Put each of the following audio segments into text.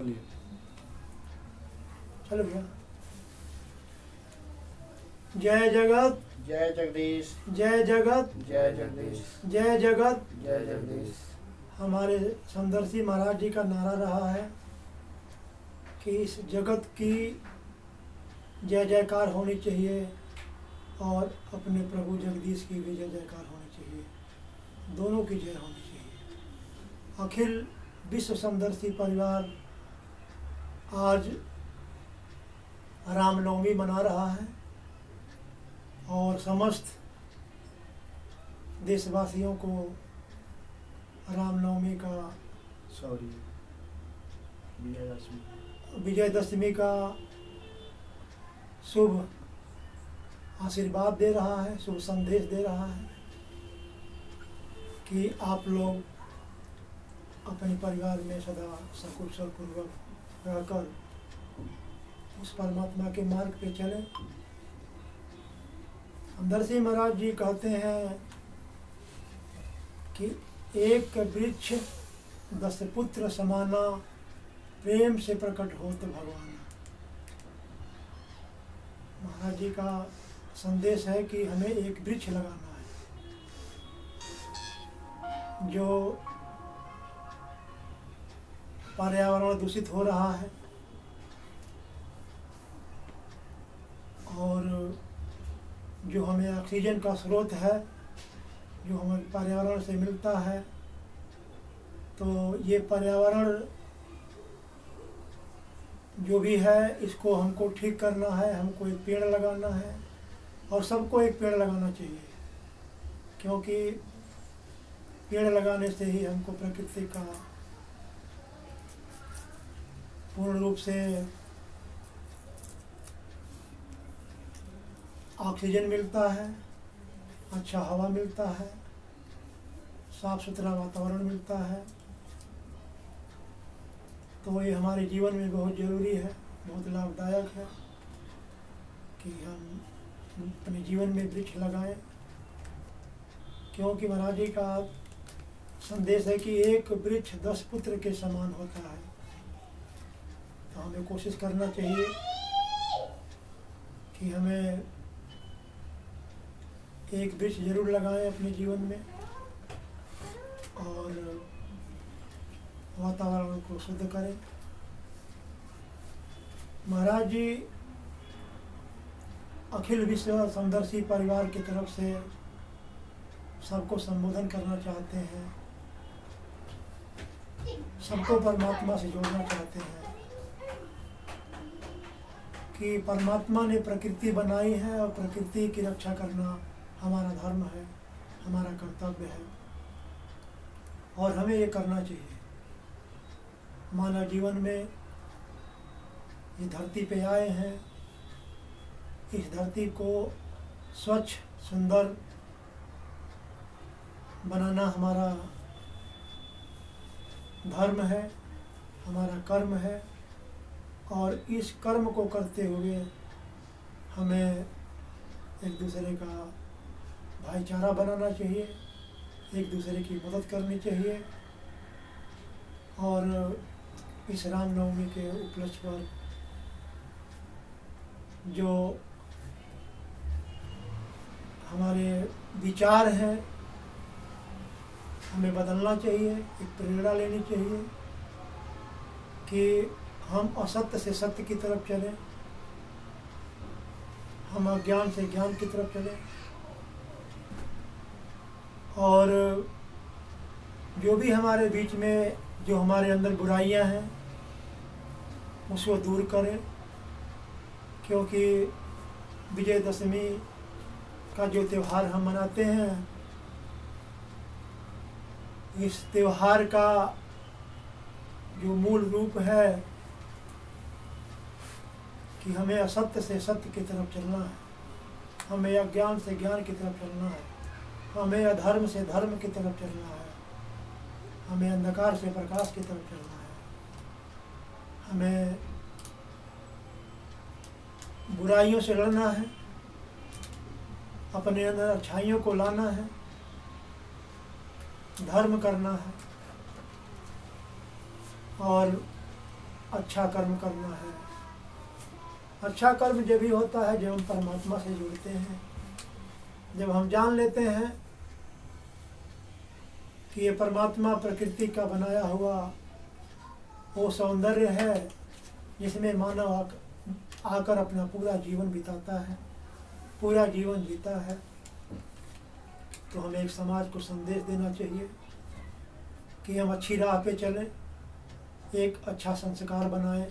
चलिए चलो भैया। जय जगत जय जगदीश, जय जगत जय जगदीश, जय जगत। जय जगदीश। हमारे समदर्शी महाराज जी का नारा रहा है कि इस जगत की जय जयकार होनी चाहिए और अपने प्रभु जगदीश की भी जय जयकार होनी चाहिए, दोनों की जय होनी चाहिए। अखिल विश्व समदर्शी परिवार आज रामनवमी मना रहा है और समस्त देशवासियों को रामनवमी का सॉरी, विजयदशमी। विजयदशमी का शुभ आशीर्वाद दे रहा है, शुभ संदेश दे रहा है कि आप लोग अपने परिवार में सदा सकुशल पूर्वक रहकर उस परमात्मा के मार्ग पे चलें। समदर्शी महाराज जी कहते हैं कि एक वृक्ष 10 पुत्र समाना, प्रेम से प्रकट होत भगवान। महाराज जी का संदेश है कि हमें एक वृक्ष लगाना है। जो पर्यावरण दूषित हो रहा है और जो हमें ऑक्सीजन का स्रोत है, जो हमें पर्यावरण से मिलता है, तो ये पर्यावरण जो भी है इसको हमको ठीक करना है, हमको एक पेड़ लगाना है और सबको एक पेड़ लगाना चाहिए, क्योंकि पेड़ लगाने से ही हमको प्रकृति का पूर्ण रूप से ऑक्सीजन मिलता है, अच्छा हवा मिलता है, साफ सुथरा वातावरण मिलता है। तो ये हमारे जीवन में बहुत ज़रूरी है, बहुत लाभदायक है कि हम अपने जीवन में वृक्ष लगाएं, क्योंकि महाराज जी का संदेश है कि एक वृक्ष 10 पुत्र के समान होता है। तो हमें कोशिश करना चाहिए कि हमें एक वृक्ष जरूर लगाएं अपने जीवन में और वातावरण को शुद्ध करें। महाराज जी अखिल विश्व समदर्शी परिवार की तरफ से सबको संबोधन करना चाहते हैं, सबको परमात्मा से जोड़ना चाहते हैं कि परमात्मा ने प्रकृति बनाई है और प्रकृति की रक्षा करना हमारा धर्म है, हमारा कर्तव्य है और हमें ये करना चाहिए। मानव जीवन में ये धरती पे आए हैं, इस धरती को स्वच्छ सुंदर बनाना हमारा धर्म है, हमारा कर्म है और इस कर्म को करते हुए हमें एक दूसरे का भाईचारा बनाना चाहिए, एक दूसरे की मदद करनी चाहिए और इस रामनवमी के उपलक्ष्य पर जो हमारे विचार हैं हमें बदलना चाहिए, एक प्रेरणा लेनी चाहिए कि हम असत्य से सत्य की तरफ चलें, हम अज्ञान से ज्ञान की तरफ चलें और जो भी हमारे बीच में जो हमारे अंदर बुराइयां हैं उसको दूर करें, क्योंकि विजयदशमी का जो त्यौहार हम मनाते हैं, इस त्यौहार का जो मूल रूप है कि हमें असत्य से सत्य की तरफ चलना है, हमें अज्ञान से ज्ञान की तरफ चलना है, हमें अधर्म से धर्म की तरफ चलना है, हमें अंधकार से प्रकाश की तरफ चलना है, हमें बुराइयों से लड़ना है, अपने अंदर अच्छाइयों को लाना है, धर्म करना है और अच्छा कर्म करना है। अच्छा कर्म जब भी होता है जब हम परमात्मा से जुड़ते हैं, जब हम जान लेते हैं कि ये परमात्मा प्रकृति का बनाया हुआ वो सौंदर्य है जिसमें मानव आकर अपना पूरा जीवन बिताता है, पूरा जीवन जीता है। तो हमें एक समाज को संदेश देना चाहिए कि हम अच्छी राह पे चलें, एक अच्छा संस्कार बनाएं,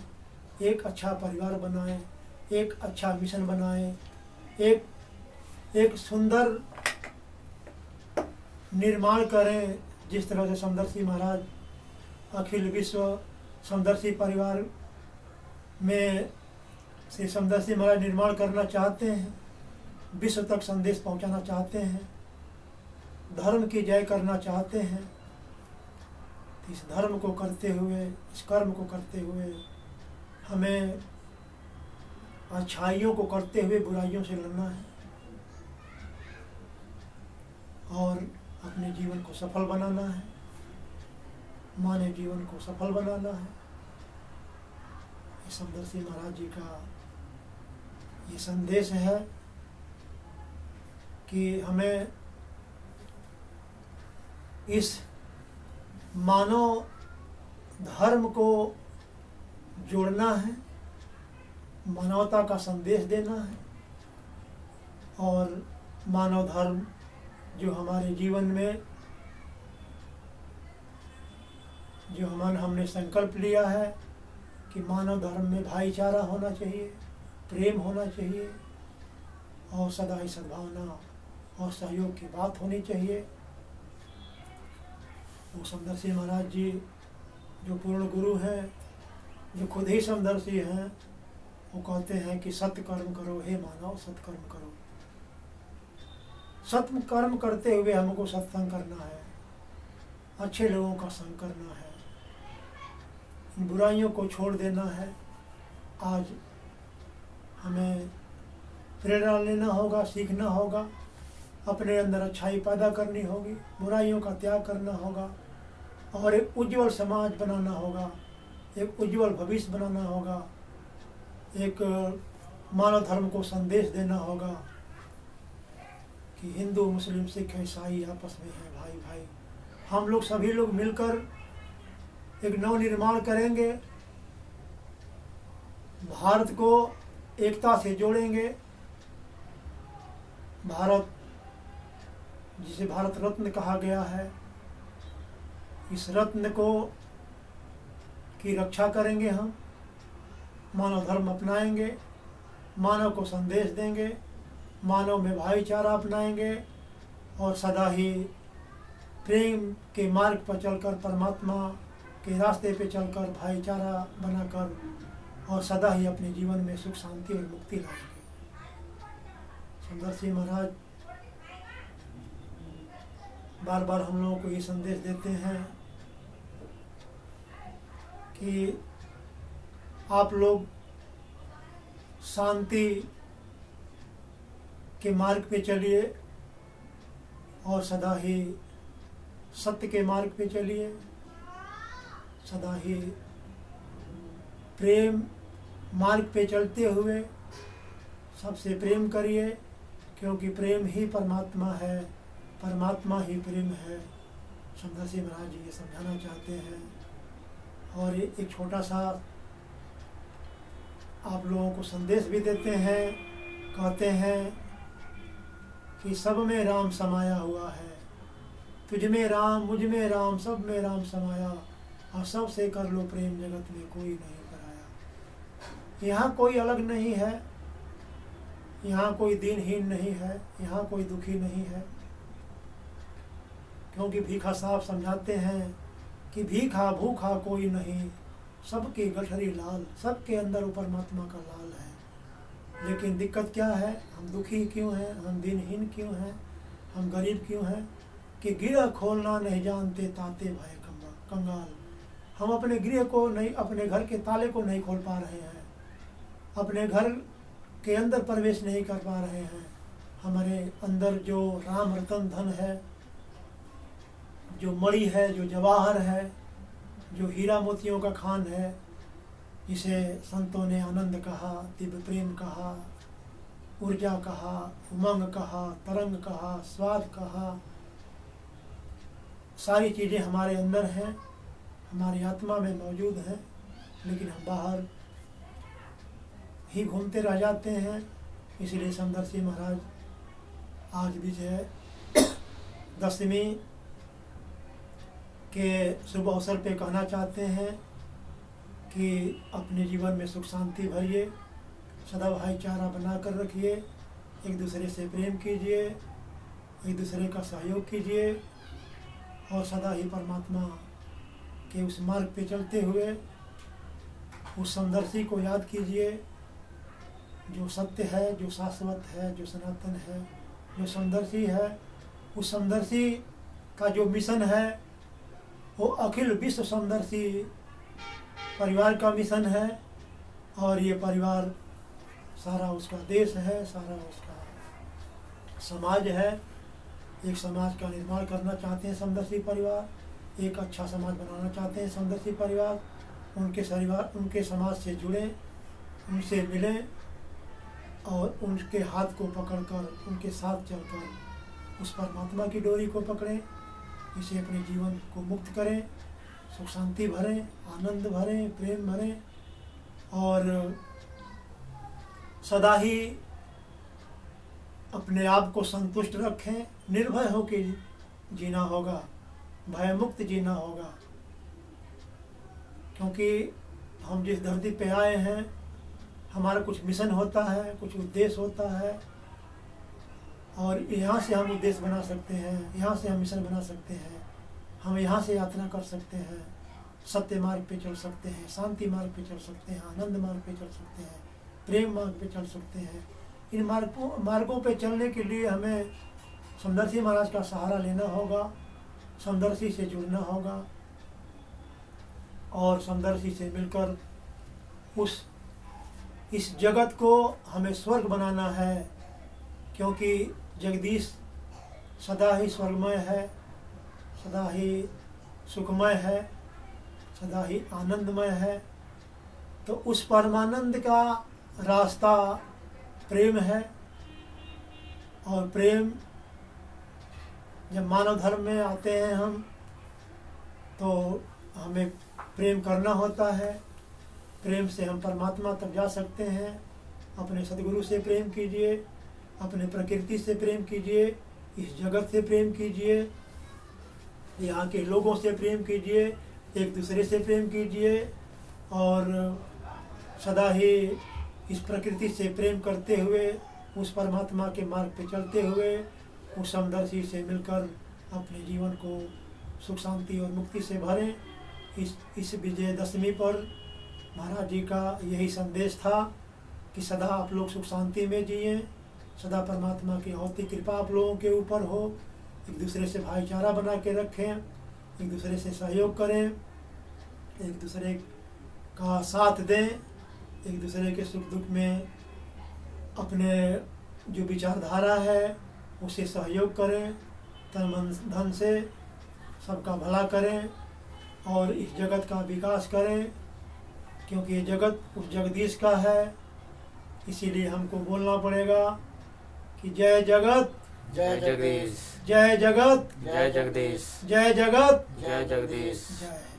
एक अच्छा परिवार बनाएं, एक अच्छा मिशन बनाएं, एक सुंदर निर्माण करें। जिस तरह से समदर्शी महाराज अखिल विश्व समदर्शी परिवार में श्री समदर्शी महाराज निर्माण करना चाहते हैं, विश्व तक संदेश पहुंचाना चाहते हैं, धर्म की जय करना चाहते हैं। इस धर्म को करते हुए, इस कर्म को करते हुए हमें अच्छाइयों को करते हुए बुराइयों से लड़ना है और अपने जीवन को सफल बनाना है, मानव जीवन को सफल बनाना है। समदर्शी महाराज जी का ये संदेश है कि हमें इस मानव धर्म को जोड़ना है, मानवता का संदेश देना है और मानव धर्म जो हमारे जीवन में जो हमने संकल्प लिया है कि मानव धर्म में भाईचारा होना चाहिए, प्रेम होना चाहिए और सदा ही सद्भावना और सहयोग की बात होनी चाहिए। वो समदर्शी महाराज जी जो पूर्ण गुरु हैं, जो खुद ही समदर्शी हैं, वो कहते हैं कि सत्य कर्म करो हे मानव, सत्कर्म करो। सत्य कर्म करते हुए हमको सत्संग करना है, अच्छे लोगों का संग करना है, इन बुराइयों को छोड़ देना है। आज हमें प्रेरणा लेना होगा, सीखना होगा, अपने अंदर अच्छाई पैदा करनी होगी, बुराइयों का त्याग करना होगा और एक उज्जवल समाज बनाना होगा, एक उज्जवल भविष्य बनाना होगा, एक मानव धर्म को संदेश देना होगा कि हिंदू मुस्लिम सिख ईसाई आपस में हैं भाई भाई। हम लोग सभी लोग मिलकर एक नव निर्माण करेंगे, भारत को एकता से जोड़ेंगे। भारत जिसे भारत रत्न कहा गया है, इस रत्न को की रक्षा करेंगे हम, मानव धर्म अपनाएंगे, मानव को संदेश देंगे, मानव में भाईचारा अपनाएंगे और सदा ही प्रेम के मार्ग पर चलकर, परमात्मा के रास्ते पे चलकर भाईचारा बनाकर और सदा ही अपने जीवन में सुख शांति और मुक्ति लाएंगे। समदर्शी महाराज बार बार हम लोगों को ये संदेश देते हैं कि आप लोग शांति के मार्ग पे चलिए और सदा ही सत्य के मार्ग पे चलिए, सदा ही प्रेम मार्ग पे चलते हुए सबसे प्रेम करिए, क्योंकि प्रेम ही परमात्मा है, परमात्मा ही प्रेम है। समदर्शी महाराज जी ये समझाना चाहते हैं और एक छोटा सा आप लोगों को संदेश भी देते हैं। कहते हैं कि सब में राम समाया हुआ है, तुझ में राम, मुझ में राम, सब में राम समाया, और सब से कर लो प्रेम, जगत में कोई नहीं कराया। यहाँ कोई अलग नहीं है, यहाँ कोई दीनहीन नहीं है, यहाँ कोई दुखी नहीं है, क्योंकि भीखा साहब समझाते हैं कि भीखा भूखा कोई नहीं, सबके गठरी लाल, सबके अंदर वो परमात्मा का लाल है। लेकिन दिक्कत क्या है, हम दुखी क्यों हैं, हम दीनहीन क्यों हैं, हम गरीब क्यों हैं कि गृह खोलना नहीं जानते ताते भाई कंगाल। हम अपने गृह को नहीं, अपने घर के ताले को नहीं खोल पा रहे हैं, अपने घर के अंदर प्रवेश नहीं कर पा रहे हैं। हमारे अंदर जो राम रतन धन है, जो मणि है, जो जवाहर है, जो हीरा मोतियों का खान है, जिसे संतों ने आनंद कहा, दिव्य प्रेम कहा, ऊर्जा कहा, उमंग कहा, तरंग कहा, स्वाद कहा। सारी चीज़ें हमारे अंदर हैं, हमारी आत्मा में मौजूद हैं, लेकिन हम बाहर ही घूमते रह जाते हैं। इसलिए समदर्शी महाराज आज विजय दशमी के शुभ अवसर पे कहना चाहते हैं कि अपने जीवन में सुख शांति भरिए, सदा भाईचारा बना कर रखिए, एक दूसरे से प्रेम कीजिए, एक दूसरे का सहयोग कीजिए और सदा ही परमात्मा के उस मार्ग पे चलते हुए उस समदर्शी को याद कीजिए जो सत्य है, जो शाश्वत है, जो सनातन है, जो समदर्शी है। उस समदर्शी का जो मिशन है वो अखिल विश्व समदर्शी परिवार का मिशन है और ये परिवार सारा उसका देश है, सारा उसका समाज है। एक समाज का निर्माण करना चाहते हैं समदर्शी परिवार, एक अच्छा समाज बनाना चाहते हैं समदर्शी परिवार। उनके समाज से जुड़ें, उनसे मिलें और उनके हाथ को पकड़कर उनके साथ चलकर उस परमात्मा की डोरी को पकड़ें। इसे अपने जीवन को मुक्त करें, सुख शांति भरें, आनंद भरें, प्रेम भरें और सदा ही अपने आप को संतुष्ट रखें। निर्भय होकर जीना होगा, भय मुक्त जीना होगा, क्योंकि हम जिस धरती पे आए हैं हमारा कुछ मिशन होता है, कुछ उद्देश्य होता है और यहाँ से हम उद्देश्य बना सकते हैं, यहाँ से हम मिशन बना सकते हैं, हम यहाँ से यात्रा कर सकते हैं, सत्य मार्ग पे चल सकते हैं, शांति मार्ग पे चल सकते हैं, आनंद मार्ग पे चल सकते हैं, प्रेम मार्ग पे चल सकते हैं। इन मार्गों पे चलने के लिए हमें समदर्शी महाराज का सहारा लेना होगा, समदर्शी से जुड़ना होगा और समदर्शी से मिलकर इस जगत को हमें स्वर्ग बनाना है, क्योंकि जगदीश सदा ही स्वर्गमय है, सदा ही सुखमय है, सदा ही आनंदमय है। तो उस परमानंद का रास्ता प्रेम है और प्रेम जब मानव धर्म में आते हैं हम तो हमें प्रेम करना होता है। प्रेम से हम परमात्मा तक जा सकते हैं। अपने सद्गुरु से प्रेम कीजिए, अपने प्रकृति से प्रेम कीजिए, इस जगत से प्रेम कीजिए, यहाँ के लोगों से प्रेम कीजिए, एक दूसरे से प्रेम कीजिए और सदा ही इस प्रकृति से प्रेम करते हुए उस परमात्मा के मार्ग पे चलते हुए उस समदर्शी से मिलकर अपने जीवन को सुख शांति और मुक्ति से भरें। इस विजयदशमी पर महाराज जी का यही संदेश था कि सदा आप लोग सुख शांति में जिएं, सदा परमात्मा की अहोती कृपा आप लोगों के ऊपर हो, एक दूसरे से भाईचारा बना के रखें, एक दूसरे से सहयोग करें, एक दूसरे का साथ दें, एक दूसरे के सुख दुख में अपने जो विचारधारा है उसे सहयोग करें, तन मन धन से सबका भला करें और इस जगत का विकास करें, क्योंकि ये जगत उस जगदीश का है। इसीलिए हमको बोलना पड़ेगा कि जय जगत जय जगदीश, जय जगत जय जगदीश, जय जगत जय जगदीश। जय